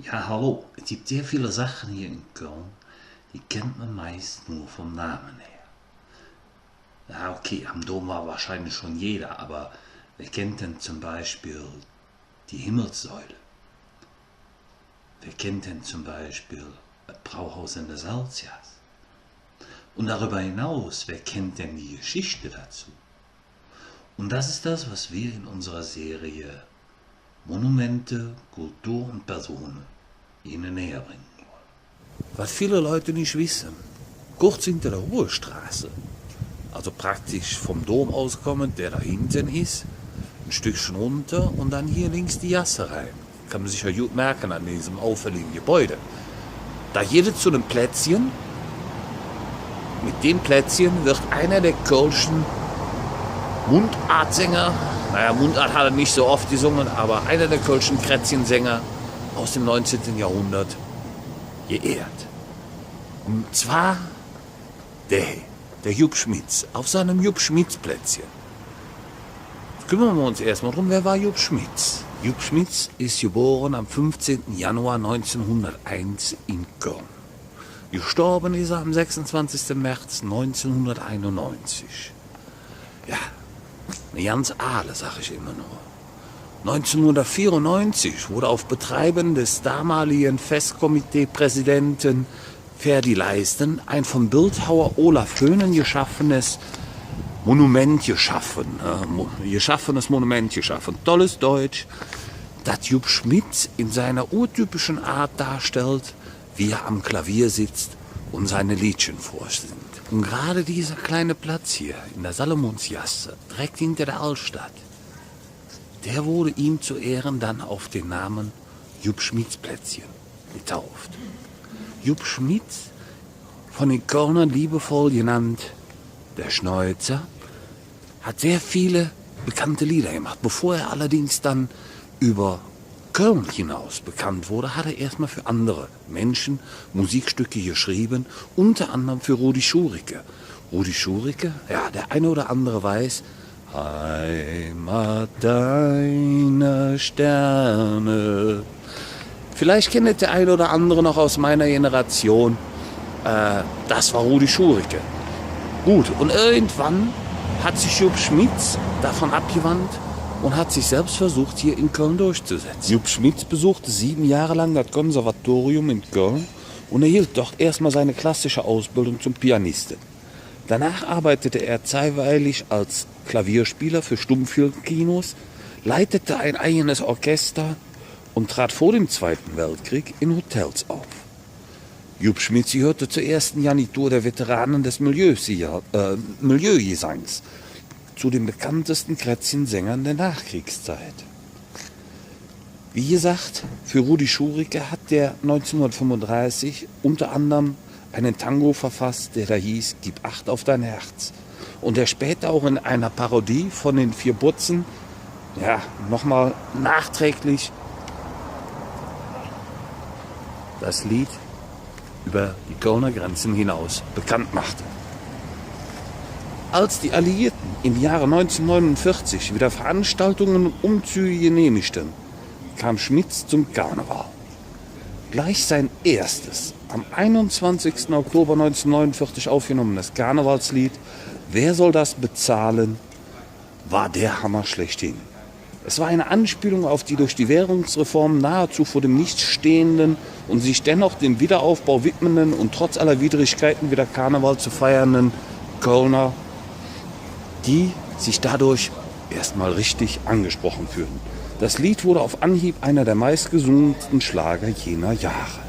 Ja, hallo. Es gibt sehr viele Sachen hier in Köln, die kennt man meist nur vom Namen her. Ja, okay, am Dom war wahrscheinlich schon jeder, aber wer kennt denn zum Beispiel die Himmelssäule? Wer kennt denn zum Beispiel das Brauhaus in der Salzias? Und darüber hinaus, wer kennt denn die Geschichte dazu? Und das ist das, was wir in unserer Serie Monumente, Kultur und Personen Ihnen näher bringen wollen. Was viele Leute nicht wissen, kurz hinter der Ruhestraße, also praktisch vom Dom auskommend, der da hinten ist, ein Stückchen runter und dann hier links die Gasse rein. Kann man sich ja gut merken an diesem auffälligen Gebäude. Da jede zu einem Plätzchen, mit dem Plätzchen wird einer der kölschen Mundartsänger, Mundart hat er nicht so oft gesungen, aber einer der kölschen Krätzchensänger aus dem 19. Jahrhundert geehrt. Und zwar der Jupp Schmitz, auf seinem Jupp Schmitz Plätzchen. Kümmern wir uns erstmal drum, wer war Jupp Schmitz? Jupp Schmitz ist geboren am 15. Januar 1901 in Köln. Gestorben ist er am 26. März 1991. Ja, eine ganz ahle, sag ich immer nur. 1994 wurde auf Betreiben des damaligen Festkomitee-Präsidenten Ferdi Leisten ein vom Bildhauer Olaf Höhnen geschaffenes Monument geschaffen. Tolles Deutsch, das Jupp Schmitz in seiner urtypischen Art darstellt, wie er am Klavier sitzt und seine Liedchen vorsingt. Und gerade dieser kleine Platz hier in der Salomonsgasse, direkt hinter der Altstadt, der wurde ihm zu Ehren dann auf den Namen Jupp Schmitz Plätzchen getauft. Jupp Schmitz, von den Kölnern liebevoll genannt der Schneuzer, hat sehr viele bekannte Lieder gemacht. Bevor er allerdings dann über Köln hinaus bekannt wurde, hat er erstmal für andere Menschen Musikstücke geschrieben, unter anderem für Rudi Schurike. Rudi Schurike, ja, der eine oder andere weiß, Heimat deiner Sterne. Vielleicht kennt der eine oder andere noch aus meiner Generation, das war Rudi Schurike. Gut, und irgendwann hat sich Jupp Schmitz davon abgewandt und hat sich selbst versucht, hier in Köln durchzusetzen. Jupp Schmitz besuchte 7 Jahre lang das Konservatorium in Köln und erhielt dort erstmal seine klassische Ausbildung zum Pianisten. Danach arbeitete er zeitweilig als Klavierspieler für Stummfilmkinos, leitete ein eigenes Orchester und trat vor dem Zweiten Weltkrieg in Hotels auf. Jupp Schmitz gehörte zur ersten Garnitur der Veteranen des Milieugesangs, zu den bekanntesten Krätzchensängern der Nachkriegszeit. Wie gesagt, für Rudi Schurike hat der 1935 unter anderem einen Tango verfasst, der da hieß Gib Acht auf dein Herz. Und der später auch in einer Parodie von den 4 Butzen, ja, nochmal nachträglich das Lied über die Kölner Grenzen hinaus bekannt machte. Als die Alliierten im Jahre 1949 wieder Veranstaltungen und Umzüge genehmigten, kam Schmitz zum Karneval. Gleich sein erstes, am 21. Oktober 1949 aufgenommenes Karnevalslied Wer soll das bezahlen, war der Hammer schlechthin. Es war eine Anspielung auf die durch die Währungsreform nahezu vor dem Nichts stehenden und sich dennoch dem Wiederaufbau widmenden und trotz aller Widrigkeiten wieder Karneval zu feiernden Kölner, die sich dadurch erstmal richtig angesprochen fühlten. Das Lied wurde auf Anhieb einer der meistgesungensten Schlager jener Jahre.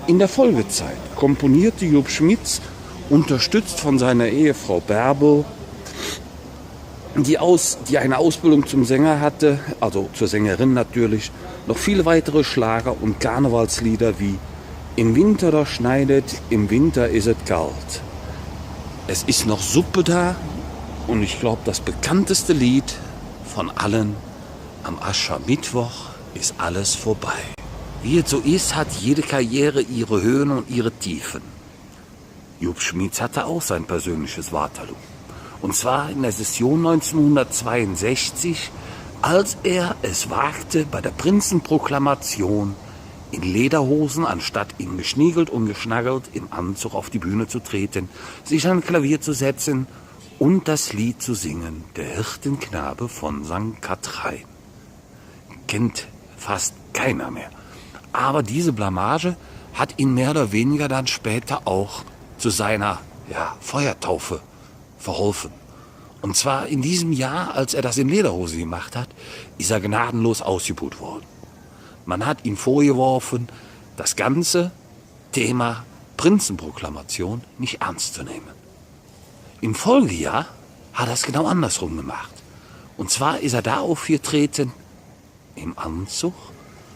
In der Folgezeit komponierte Jupp Schmitz, unterstützt von seiner Ehefrau Bärbel, die eine Ausbildung zum Sänger hatte, also zur Sängerin natürlich, noch viele weitere Schlager und Karnevalslieder wie Im Winter da schneidet, im Winter is es kalt. Es ist noch Suppe da und ich glaube, das bekannteste Lied von allen, am Aschermittwoch ist alles vorbei. Wie es so ist, hat jede Karriere ihre Höhen und ihre Tiefen. Jupp Schmitz hatte auch sein persönliches Waterloo. Und zwar in der Session 1962, als er es wagte, bei der Prinzenproklamation in Lederhosen, anstatt in geschniegelt und geschnaggelt im Anzug auf die Bühne zu treten, sich an ein Klavier zu setzen und das Lied zu singen, der Hirtenknabe von St. Kathrein. Kennt fast keiner mehr. Aber diese Blamage hat ihn mehr oder weniger dann später auch zu seiner Feuertaufe verholfen. Und zwar in diesem Jahr, als er das in Lederhose gemacht hat, ist er gnadenlos ausgebuht worden. Man hat ihn vorgeworfen, das ganze Thema Prinzenproklamation nicht ernst zu nehmen. Im Folgejahr hat er es genau andersrum gemacht. Und zwar ist er da aufgetreten im Anzug,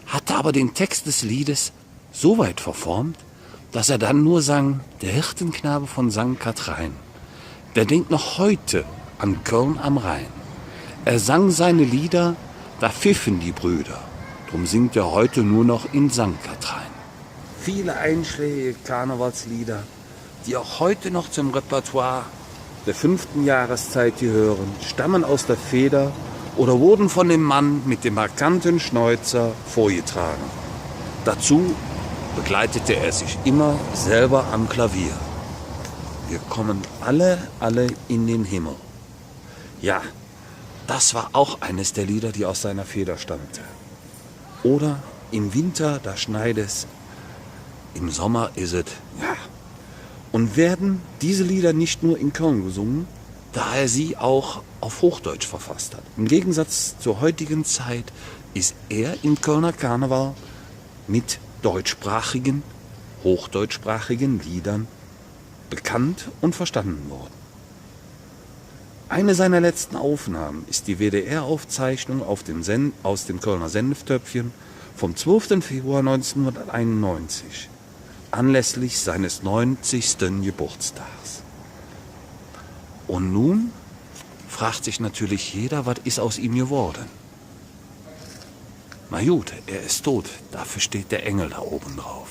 hatte aber den Text des Liedes so weit verformt, dass er dann nur sang, der Hirtenknabe von St. Kathrein. Der denkt noch heute an Köln am Rhein. Er sang seine Lieder, da pfiffen die Brüder. Drum singt er heute nur noch in St. Kathrein. Viele einschlägige Karnevalslieder, die auch heute noch zum Repertoire der 5. Jahreszeit gehören, stammen aus der Feder oder wurden von dem Mann mit dem markanten Schnäuzer vorgetragen. Dazu begleitete er sich immer selber am Klavier. Wir kommen alle in den Himmel. Ja, das war auch eines der Lieder, die aus seiner Feder stammte. Oder im Winter, da schneit es, im Sommer ist es, Und werden diese Lieder nicht nur in Köln gesungen, da er sie auch auf Hochdeutsch verfasst hat. Im Gegensatz zur heutigen Zeit ist er im Kölner Karneval mit deutschsprachigen, hochdeutschsprachigen Liedern bekannt und verstanden worden. Eine seiner letzten Aufnahmen ist die WDR-Aufzeichnung aus dem Kölner Senftöpfchen vom 12. Februar 1991, anlässlich seines 90. Geburtstags. Und nun fragt sich natürlich jeder, was ist aus ihm geworden? Na gut, er ist tot, dafür steht der Engel da oben drauf.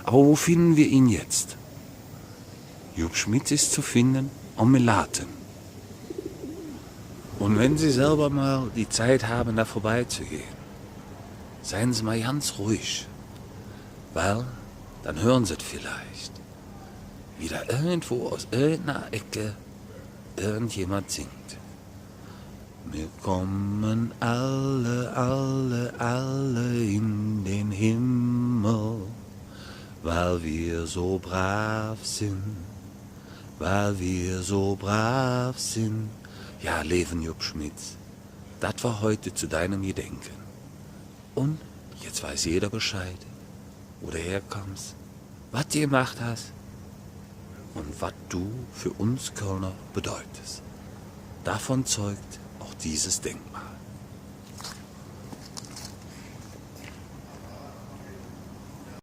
Aber wo finden wir ihn jetzt? Jupp Schmitz ist zu finden am Melaten. Und wenn Sie selber mal die Zeit haben, da vorbeizugehen, seien Sie mal ganz ruhig, weil dann hören Sie es vielleicht, wie da irgendwo aus irgendeiner Ecke irgendjemand singt. Wir kommen alle in den Himmel, weil wir so brav sind, Ja, Leven Jupp Schmitz, das war heute zu deinem Gedenken. Und jetzt weiß jeder Bescheid, wo du herkommst, was du gemacht hast und was du für uns Kölner bedeutest. Davon zeugt auch dieses Denkmal.